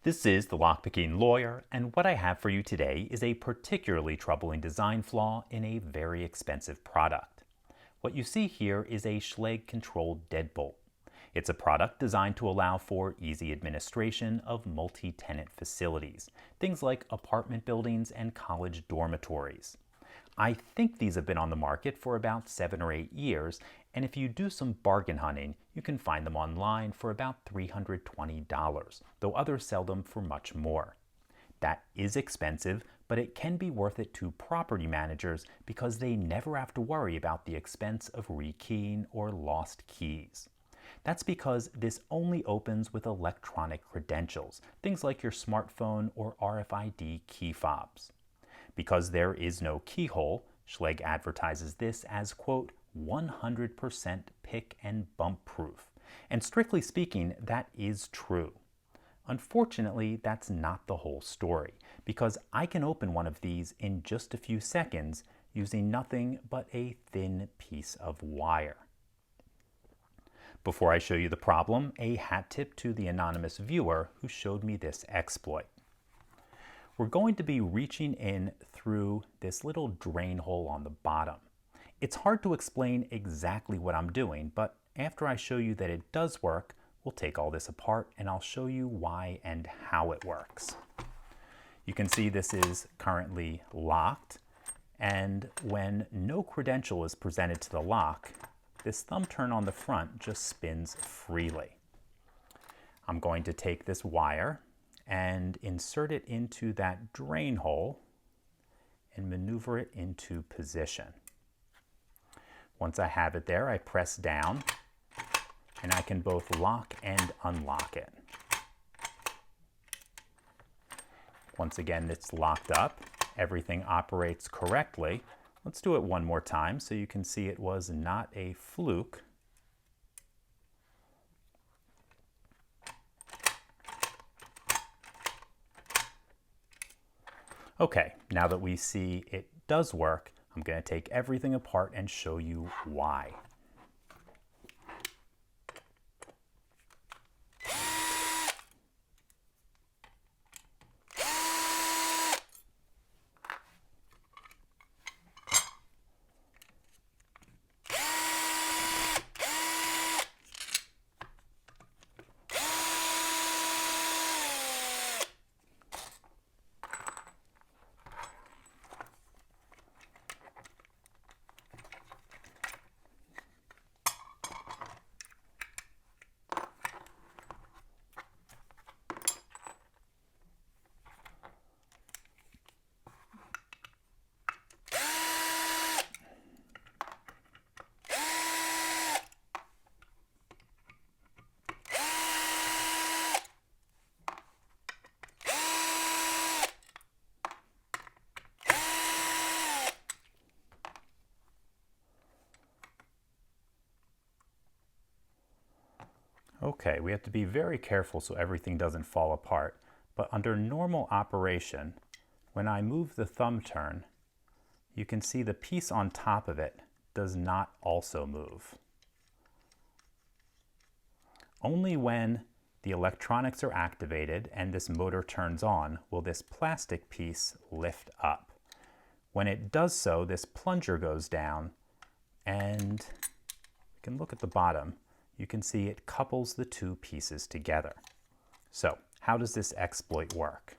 This is the Lockpicking Lawyer, and what I have for you today is a particularly troubling design flaw in a very expensive product. What you see here is a Schlage-controlled deadbolt. It's a product designed to allow for easy administration of multi-tenant facilities, things like apartment buildings and college dormitories. I think these have been on the market for about 7 or 8 years, and if you do some bargain hunting, you can find them online for about $320, though others sell them for much more. That is expensive, but it can be worth it to property managers because they never have to worry about the expense of rekeying or lost keys. That's because this only opens with electronic credentials, things like your smartphone or RFID key fobs. Because there is no keyhole, Schlage advertises this as, quote, 100% pick and bump proof. And strictly speaking, that is true. Unfortunately, that's not the whole story, because I can open one of these in just a few seconds using nothing but a thin piece of wire. Before I show you the problem, a hat tip to the anonymous viewer who showed me this exploit. We're going to be reaching in through this little drain hole on the bottom. It's hard to explain exactly what I'm doing, but after I show you that it does work, we'll take all this apart and I'll show you why and how it works. You can see this is currently locked, and when no credential is presented to the lock, this thumb turn on the front just spins freely. I'm going to take this wire and insert it into that drain hole and maneuver it into position. Once I have it there, I press down and I can both lock and unlock it. Once again, it's locked up. Everything operates correctly. Let's do it one more time so you can see it was not a fluke. Okay, now that we see it does work, I'm going to take everything apart and show you why. Okay, we have to be very careful so everything doesn't fall apart, but under normal operation, when I move the thumb turn, you can see the piece on top of it does not also move. Only when the electronics are activated and this motor turns on will this plastic piece lift up. When it does so, this plunger goes down, and we can look at the bottom. You can see it couples the two pieces together. So, how does this exploit work?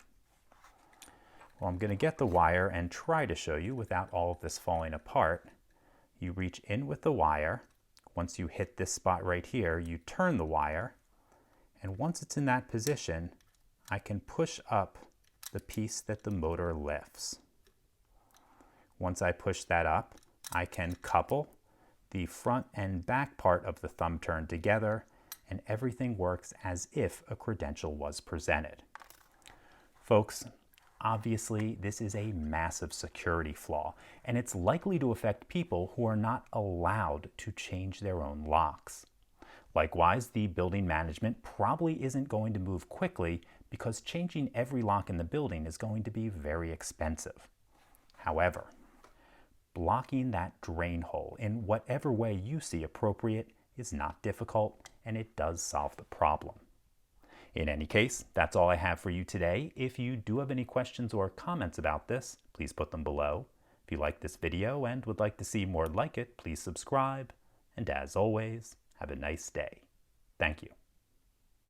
Well, I'm going to get the wire and try to show you without all of this falling apart. You reach in with the wire. Once you hit this spot right here, you turn the wire, and once it's in that position, I can push up the piece that the motor lifts. Once I push that up, I can couple the front and back part of the thumb turn together, and everything works as if a credential was presented. Folks, obviously this is a massive security flaw, and it's likely to affect people who are not allowed to change their own locks. Likewise, the building management probably isn't going to move quickly because changing every lock in the building is going to be very expensive. However, blocking that drain hole in whatever way you see appropriate is not difficult, and it does solve the problem. In any case, that's all I have for you today. If you do have any questions or comments about this, please put them below. If you like this video and would like to see more like it, please subscribe. And as always, have a nice day. Thank you.